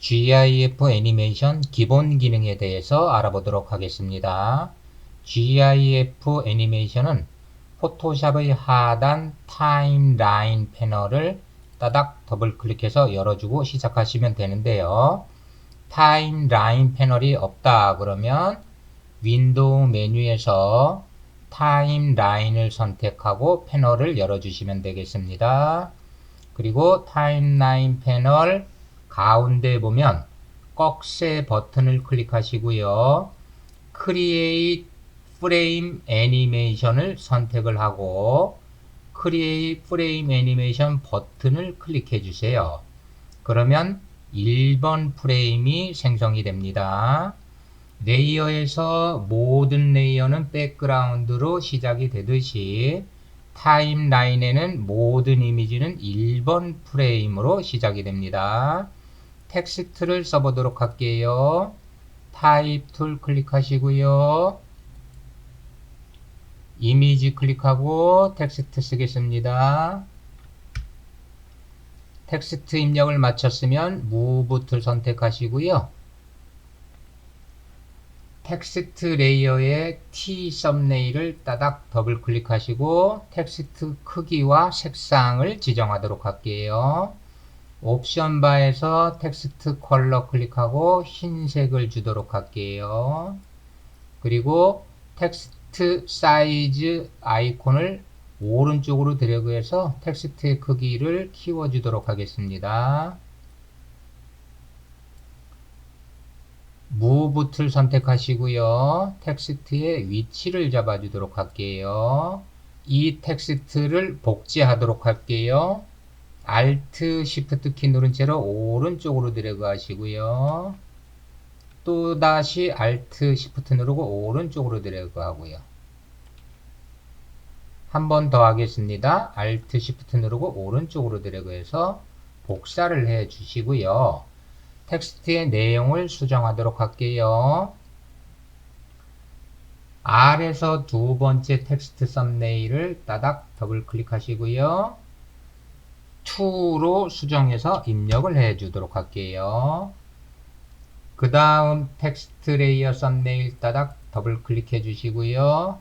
GIF 애니메이션 기본 기능에 대해서 알아보도록 하겠습니다. GIF 애니메이션은 포토샵의 하단 타임라인 패널을 따닥 더블 클릭해서 열어주고 시작하시면 되는데요. 타임라인 패널이 없다 그러면 윈도우 메뉴에서 타임라인을 선택하고 패널을 열어주시면 되겠습니다. 그리고 타임라인 패널 가운데 보면 꺽쇠 버튼을 클릭하시고요. Create Frame Animation을 선택을 하고 Create Frame Animation 버튼을 클릭해 주세요. 그러면 1번 프레임이 생성이 됩니다. 레이어에서 모든 레이어는 백그라운드로 시작이 되듯이 타임라인에는 모든 이미지는 1번 프레임으로 시작이 됩니다. 텍스트를 써보도록 할게요. 타입 툴 클릭하시고요. 이미지 클릭하고 텍스트 쓰겠습니다. 텍스트 입력을 마쳤으면 Move 툴 선택하시고요. 텍스트 레이어의 T 썸네일을 따닥 더블 클릭하시고 텍스트 크기와 색상을 지정하도록 할게요. 옵션 바에서 텍스트 컬러 클릭하고 흰색을 주도록 할게요. 그리고 텍스트 사이즈 아이콘을 오른쪽으로 드래그해서 텍스트의 크기를 키워주도록 하겠습니다. Move 툴 선택하시고요. 텍스트의 위치를 잡아주도록 할게요. 이 텍스트를 복제하도록 할게요. Alt, Shift 키 누른 채로 오른쪽으로 드래그 하시고요. 또다시 Alt, Shift 누르고 오른쪽으로 드래그 하고요. 한 번 더 하겠습니다. Alt, Shift 누르고 오른쪽으로 드래그해서 복사를 해 주시고요. 텍스트의 내용을 수정하도록 할게요. R에서 두 번째 텍스트 썸네일을 따닥 더블 클릭하시고요. to로 수정해서 입력을 해 주도록 할게요. 그 다음 텍스트 레이어 썸네일 따닥 더블 클릭해 주시고요.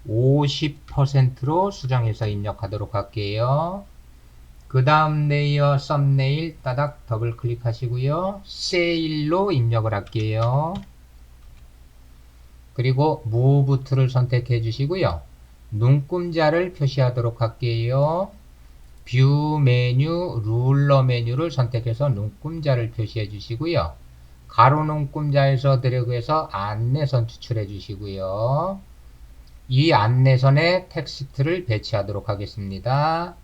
50%로 수정해서 입력하도록 할게요. 그 다음 레이어 썸네일 따닥 더블 클릭하시고요. 세일로 입력을 할게요. 그리고 Move 툴을 선택해 주시고요. 눈금자를 표시하도록 할게요. 뷰 메뉴, 룰러 메뉴를 선택해서 눈금자를 표시해 주시고요. 가로 눈금자에서 드래그해서 안내선 추출해 주시고요. 이 안내선에 텍스트를 배치하도록 하겠습니다.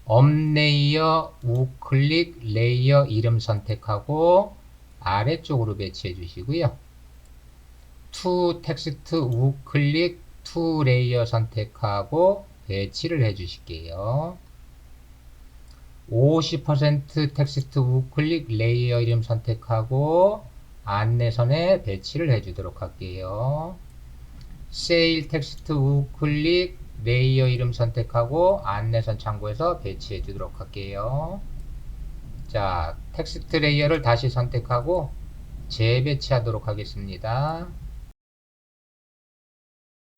업레이어 우클릭 레이어 이름 선택하고 아래쪽으로 배치해 주시고요. to 텍스트 우클릭 to 레이어 선택하고 배치를 해 주실게요. 50% 텍스트 우클릭 레이어 이름 선택하고 안내선에 배치를 해 주도록 할게요. 세일 텍스트 우클릭 레이어 이름 선택하고 안내선 참고해서 배치해 주도록 할게요. 자, 텍스트 레이어를 다시 선택하고 재배치하도록 하겠습니다.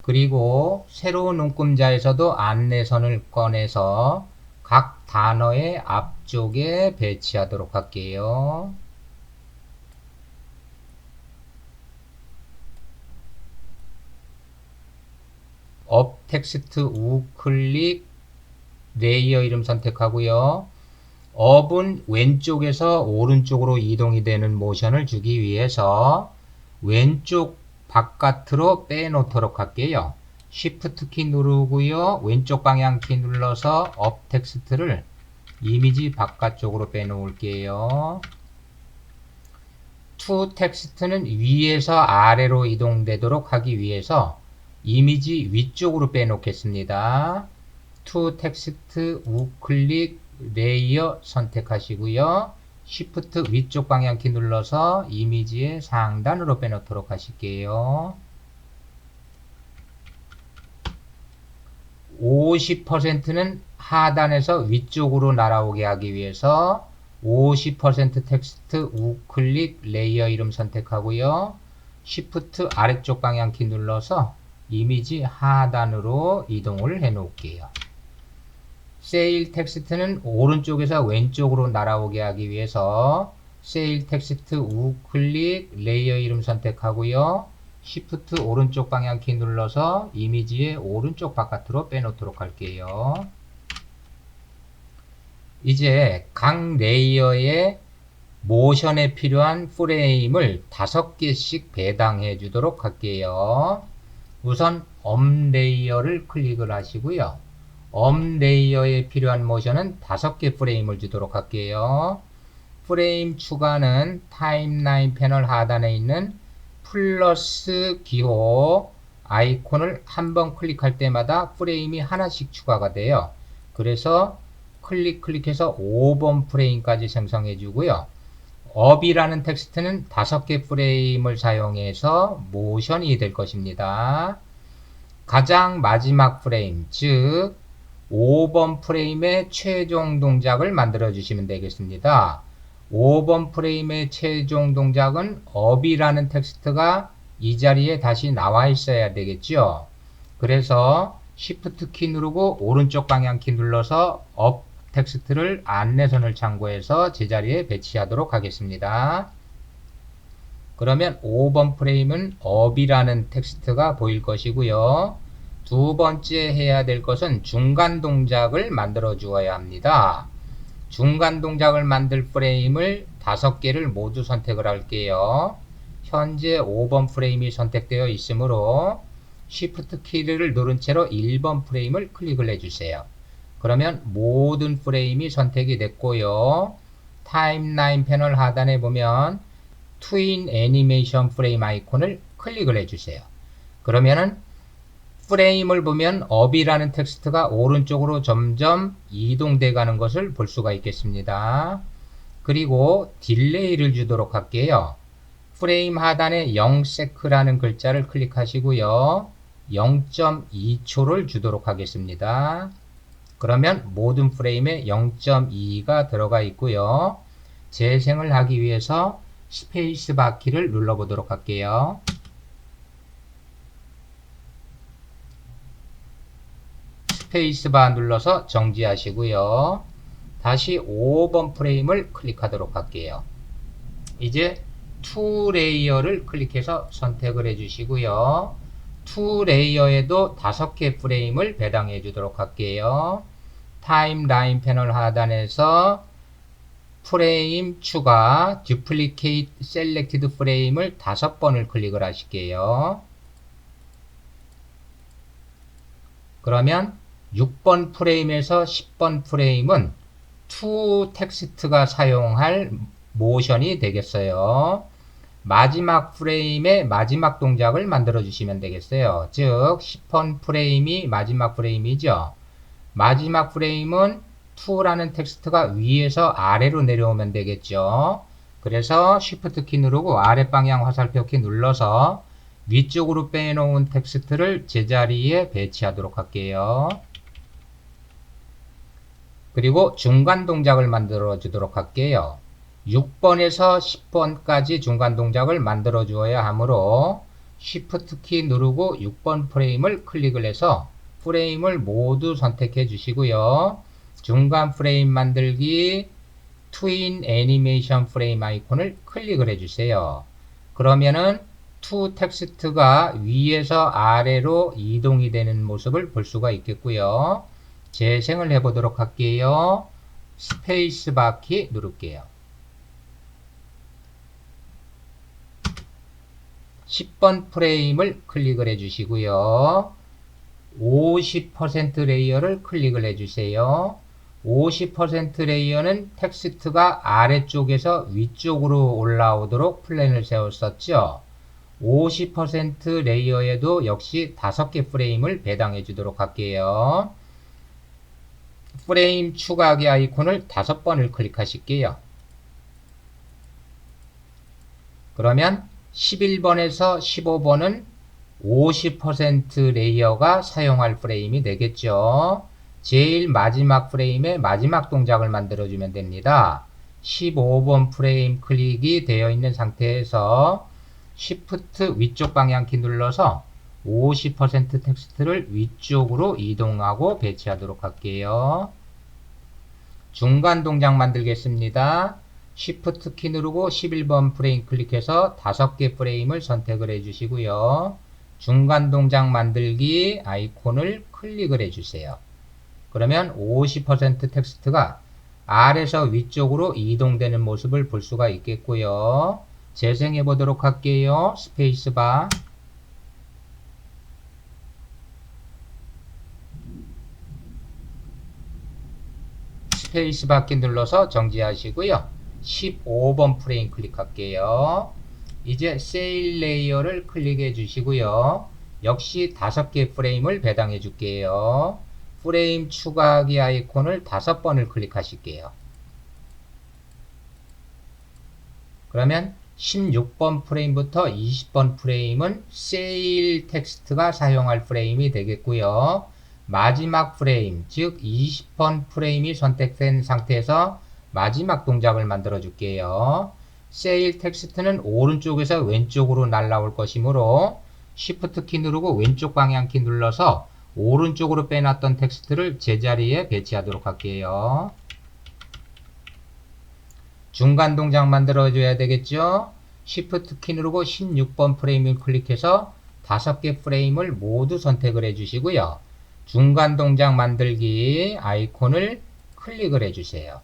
그리고 새로운 눈금자에서도 안내선을 꺼내서 각 단어의 앞쪽에 배치하도록 할게요. 업 텍스트 우클릭 레이어 이름 선택하고요. 업은 왼쪽에서 오른쪽으로 이동이 되는 모션을 주기 위해서 왼쪽 바깥으로 빼놓도록 할게요. Shift 키 누르고요. 왼쪽 방향 키 눌러서 업 텍스트를 이미지 바깥쪽으로 빼놓을게요. to 텍스트는 위에서 아래로 이동되도록 하기 위해서 이미지 위쪽으로 빼놓겠습니다. to 텍스트 우클릭 레이어 선택하시고요. Shift 위쪽 방향키 눌러서 이미지의 상단으로 빼놓도록 하실게요. 50%는 하단에서 위쪽으로 날아오게 하기 위해서 50% 텍스트 우클릭 레이어 이름 선택하고요. Shift 아래쪽 방향키 눌러서 이미지 하단으로 이동을 해 놓을게요. 세일 텍스트는 오른쪽에서 왼쪽으로 날아오게 하기 위해서 세일 텍스트 우클릭 레이어 이름 선택하고요. Shift 오른쪽 방향키 눌러서 이미지의 오른쪽 바깥으로 빼놓도록 할게요. 이제 각 레이어의 모션에 필요한 프레임을 5개씩 배당해 주도록 할게요. 우선 업 레이어를 클릭을 하시고요. 업 레이어에 필요한 모션은 5개 프레임을 주도록 할게요. 프레임 추가는 타임라인 패널 하단에 있는 플러스 기호 아이콘을 한번 클릭할 때마다 프레임이 하나씩 추가가 돼요. 그래서 클릭해서 5번 프레임까지 생성해 주고요. 업이라는 텍스트는 5개 프레임을 사용해서 모션이 될 것입니다. 가장 마지막 프레임, 즉 5번 프레임의 최종 동작을 만들어 주시면 되겠습니다. 5번 프레임의 최종 동작은 업이라는 텍스트가 이 자리에 다시 나와 있어야 되겠죠. 그래서 Shift 키 누르고 오른쪽 방향키 눌러서 업 텍스트를 안내선을 참고해서 제자리에 배치하도록 하겠습니다. 그러면 5번 프레임은 업이라는 텍스트가 보일 것이고요. 두 번째 해야 될 것은 중간 동작을 만들어 주어야 합니다. 중간 동작을 만들 프레임을 5개를 모두 선택을 할게요. 현재 5번 프레임이 선택되어 있으므로 Shift 키를 누른 채로 1번 프레임을 클릭을 해주세요. 그러면 모든 프레임이 선택이 됐고요. 타임라인 패널 하단에 보면 트윈 애니메이션 프레임 아이콘을 클릭을 해주세요. 그러면은 프레임을 보면 업이라는 텍스트가 오른쪽으로 점점 이동돼 가는 것을 볼 수가 있겠습니다. 그리고 딜레이를 주도록 할게요. 프레임 하단에 0세크라는 글자를 클릭하시고요. 0.2초를 주도록 하겠습니다. 그러면 모든 프레임에 0.2가 들어가 있고요. 재생을 하기 위해서 스페이스바 키를 눌러보도록 할게요. 스페이스바 눌러서 정지하시고요. 다시 5번 프레임을 클릭하도록 할게요. 이제 투 레이어를 클릭해서 선택을 해주시고요. 투 레이어에도 5개 프레임을 배당해 주도록 할게요. 타임라인 패널 하단에서 프레임 추가, Duplicate Selected 프레임을 5번을 클릭을 하실게요. 그러면 6번 프레임에서 10번 프레임은 to 텍스트가 사용할 모션이 되겠어요. 마지막 프레임의 마지막 동작을 만들어 주시면 되겠어요. 즉 10번 프레임이 마지막 프레임이죠. 마지막 프레임은 to라는 텍스트가 위에서 아래로 내려오면 되겠죠. 그래서 Shift 키 누르고 아래 방향 화살표 키 눌러서 위쪽으로 빼놓은 텍스트를 제자리에 배치하도록 할게요. 그리고 중간 동작을 만들어 주도록 할게요. 6번에서 10번까지 중간 동작을 만들어 주어야 하므로 Shift 키 누르고 6번 프레임을 클릭을 해서 프레임을 모두 선택해 주시고요. 중간 프레임 만들기 트윈 애니메이션 프레임 아이콘을 클릭을 해주세요. 그러면은 to 텍스트가 위에서 아래로 이동이 되는 모습을 볼 수가 있겠고요. 재생을 해보도록 할게요. 스페이스바 키 누를게요. 10번 프레임을 클릭을 해주시고요. 50% 레이어를 클릭을 해주세요. 50% 레이어는 텍스트가 아래쪽에서 위쪽으로 올라오도록 플랜을 세웠었죠. 50% 레이어에도 역시 5개 프레임을 배당해 주도록 할게요. 프레임 추가하기 아이콘을 5번을 클릭하실게요. 그러면 11번에서 15번은 50% 레이어가 사용할 프레임이 되겠죠. 제일 마지막 프레임의 마지막 동작을 만들어주면 됩니다. 15번 프레임 클릭이 되어 있는 상태에서 Shift 위쪽 방향키 눌러서 50% 텍스트를 위쪽으로 이동하고 배치하도록 할게요. 중간 동작 만들겠습니다. Shift 키 누르고 11번 프레임 클릭해서 5개 프레임을 선택을 해주시고요. 중간 동작 만들기 아이콘을 클릭을 해주세요. 그러면 50% 텍스트가 아래에서 위쪽으로 이동되는 모습을 볼 수가 있겠고요. 재생해 보도록 할게요. 스페이스바. 스페이스바 키 눌러서 정지하시고요. 15번 프레임 클릭할게요. 이제 세일 레이어를 클릭해 주시고요. 역시 5개 프레임을 배당해 줄게요. 프레임 추가하기 아이콘을 5번을 클릭하실게요. 그러면 16번 프레임부터 20번 프레임은 세일 텍스트가 사용할 프레임이 되겠고요. 마지막 프레임, 즉 20번 프레임이 선택된 상태에서 마지막 동작을 만들어 줄게요. 세일 텍스트는 오른쪽에서 왼쪽으로 날아올 것이므로 Shift 키 누르고 왼쪽 방향 키 눌러서 오른쪽으로 빼놨던 텍스트를 제자리에 배치하도록 할게요. 중간 동작 만들어 줘야 되겠죠. Shift 키 누르고 16번 프레임을 클릭해서 5개 프레임을 모두 선택을 해 주시고요. 중간 동작 만들기 아이콘을 클릭을 해 주세요.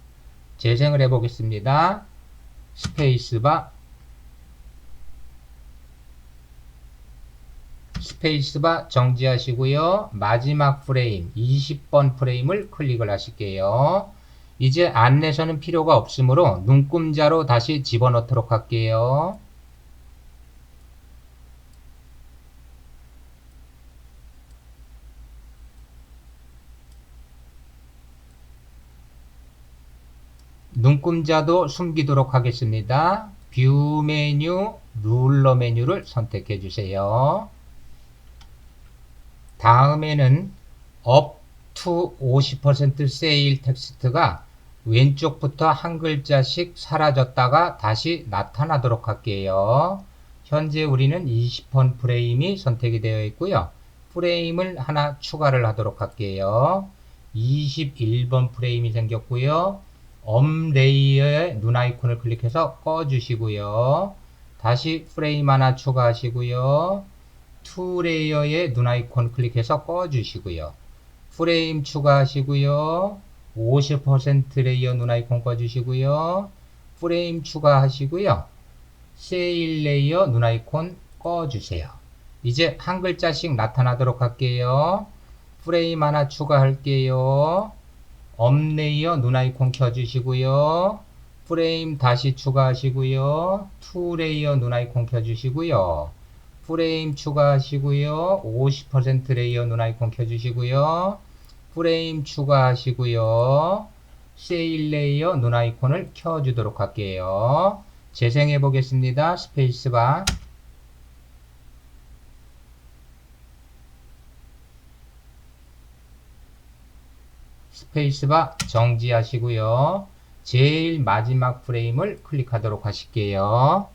재생을 해 보겠습니다. 스페이스바, 스페이스바 정지하시고요. 마지막 프레임 20번 프레임을 클릭을 하실게요. 이제 안내서는 필요가 없으므로 눈금자로 다시 집어넣도록 할게요. 눈금자도 숨기도록 하겠습니다. 뷰 메뉴, 룰러 메뉴를 선택해 주세요. 다음에는 up to 50% 세일 텍스트가 왼쪽부터 한 글자씩 사라졌다가 다시 나타나도록 할게요. 현재 우리는 20번 프레임이 선택이 되어 있고요. 프레임을 하나 추가를 하도록 할게요. 21번 프레임이 생겼고요. 레이어의 눈 아이콘을 클릭해서 꺼주시고요. 다시 프레임 하나 추가하시고요. 투 레이어의 눈 아이콘 클릭해서 꺼주시고요. 프레임 추가하시고요. 50% 레이어 눈 아이콘 꺼주시고요. 프레임 추가하시고요. 세일 레이어 눈 아이콘 꺼주세요. 이제 한 글자씩 나타나도록 할게요. 프레임 하나 추가할게요. 레이어 눈 아이콘 켜주시고요. 프레임 다시 추가하시고요. 투 레이어 눈 아이콘 켜주시고요. 프레임 추가하시고요. 50% 레이어 눈 아이콘 켜주시고요. 프레임 추가하시고요. 세일 레이어 눈 아이콘을 켜주도록 할게요. 재생해 보겠습니다. 스페이스바. 스페이스바 정지하시고요. 제일 마지막 프레임을 클릭하도록 하실게요.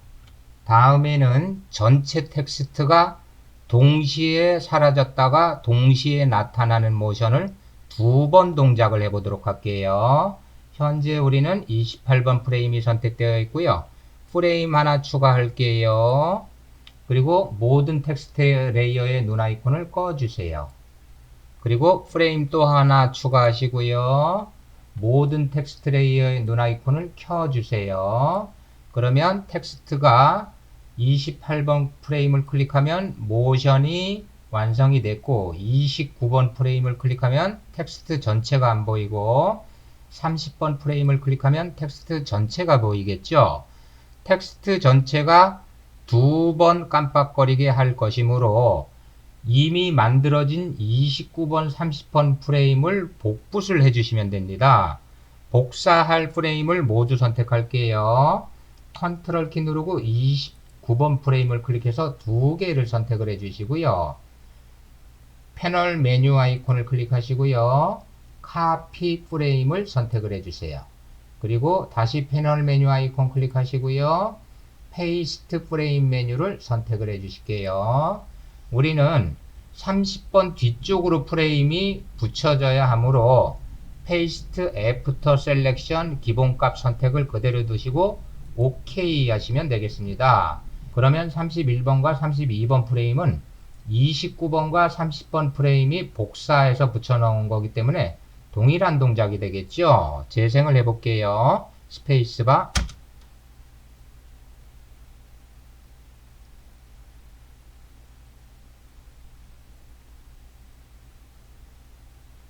다음에는 전체 텍스트가 동시에 사라졌다가 동시에 나타나는 모션을 2번 동작을 해보도록 할게요. 현재 우리는 28번 프레임이 선택되어 있고요. 프레임 하나 추가할게요. 그리고 모든 텍스트 레이어의 눈 아이콘을 꺼주세요. 그리고 프레임 또 하나 추가하시고요. 모든 텍스트 레이어의 눈 아이콘을 켜주세요. 그러면 텍스트가 28번 프레임을 클릭하면 모션이 완성이 됐고 29번 프레임을 클릭하면 텍스트 전체가 안 보이고 30번 프레임을 클릭하면 텍스트 전체가 보이겠죠. 텍스트 전체가 2번 깜빡거리게 할 것이므로 이미 만들어진 29번, 30번 프레임을 복붙을 해주시면 됩니다. 복사할 프레임을 모두 선택할게요. 컨트롤 키 누르고 29번 프레임을 클릭해서 2개를 선택을 해주시고요. 패널 메뉴 아이콘을 클릭하시고요. 카피 프레임을 선택을 해주세요. 그리고 다시 패널 메뉴 아이콘 클릭하시고요. 페이스트 프레임 메뉴를 선택을 해 주실게요. 우리는 30번 뒤쪽으로 프레임이 붙여져야 하므로 페이스트 애프터 셀렉션 기본값 선택을 그대로 두시고 OK 하시면 되겠습니다. 그러면 31번과 32번 프레임은 29번과 30번 프레임이 복사해서 붙여놓은 거기 때문에 동일한 동작이 되겠죠. 재생을 해볼게요. 스페이스바.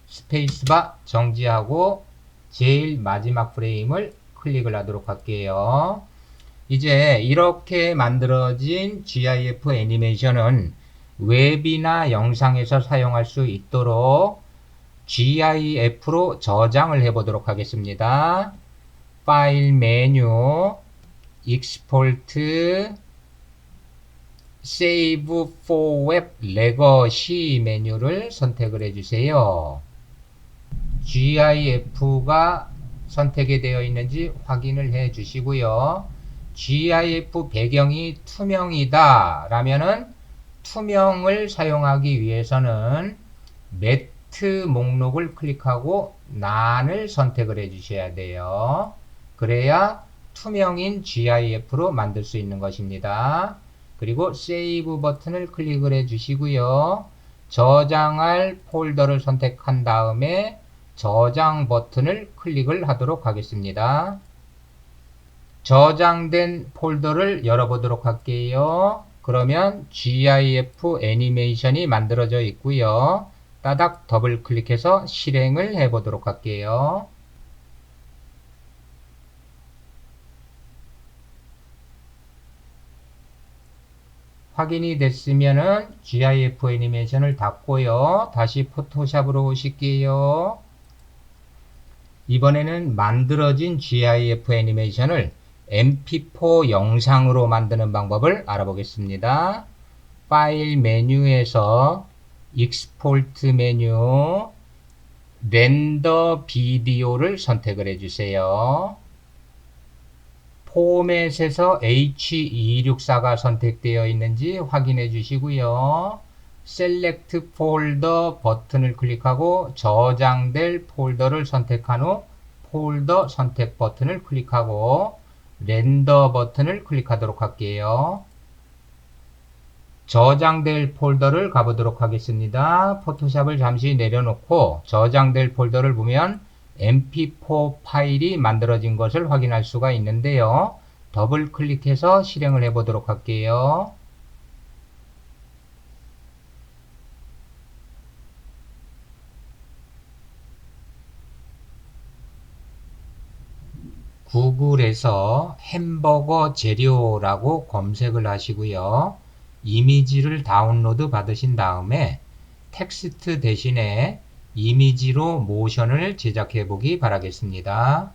스페이스바 정지하고 제일 마지막 프레임을 클릭을 하도록 할게요. 이제 이렇게 만들어진 GIF 애니메이션은 웹이나 영상에서 사용할 수 있도록 GIF로 저장을 해 보도록 하겠습니다. 파일 메뉴, 익스포트, Save for Web Legacy 메뉴를 선택을 해 주세요. GIF가 선택이 되어 있는지 확인을 해 주시고요. GIF 배경이 투명이다 라면은 투명을 사용하기 위해서는 매트 목록을 클릭하고 난을 선택을 해 주셔야 돼요. 그래야 투명인 GIF로 만들 수 있는 것입니다. 그리고 세이브 버튼을 클릭을 해 주시고요. 저장할 폴더를 선택한 다음에 저장 버튼을 클릭을 하도록 하겠습니다. 저장된 폴더를 열어보도록 할게요. 그러면 GIF 애니메이션이 만들어져 있고요. 따닥 더블 클릭해서 실행을 해보도록 할게요. 확인이 됐으면은 GIF 애니메이션을 닫고요. 다시 포토샵으로 오실게요. 이번에는 만들어진 GIF 애니메이션을 MP4 영상으로 만드는 방법을 알아보겠습니다. 파일 메뉴에서 익스포트 메뉴, 렌더 비디오를 선택을 해주세요. 포맷에서 H264가 선택되어 있는지 확인해 주시고요. 셀렉트 폴더 버튼을 클릭하고 저장될 폴더를 선택한 후 폴더 선택 버튼을 클릭하고 렌더 버튼을 클릭하도록 할게요. 저장될 폴더를 가보도록 하겠습니다. 포토샵을 잠시 내려놓고 저장될 폴더를 보면 mp4 파일이 만들어진 것을 확인할 수가 있는데요. 더블 클릭해서 실행을 해보도록 할게요. 구글에서 햄버거 재료라고 검색을 하시고요. 이미지를 다운로드 받으신 다음에 텍스트 대신에 이미지로 모션을 제작해 보기 바라겠습니다.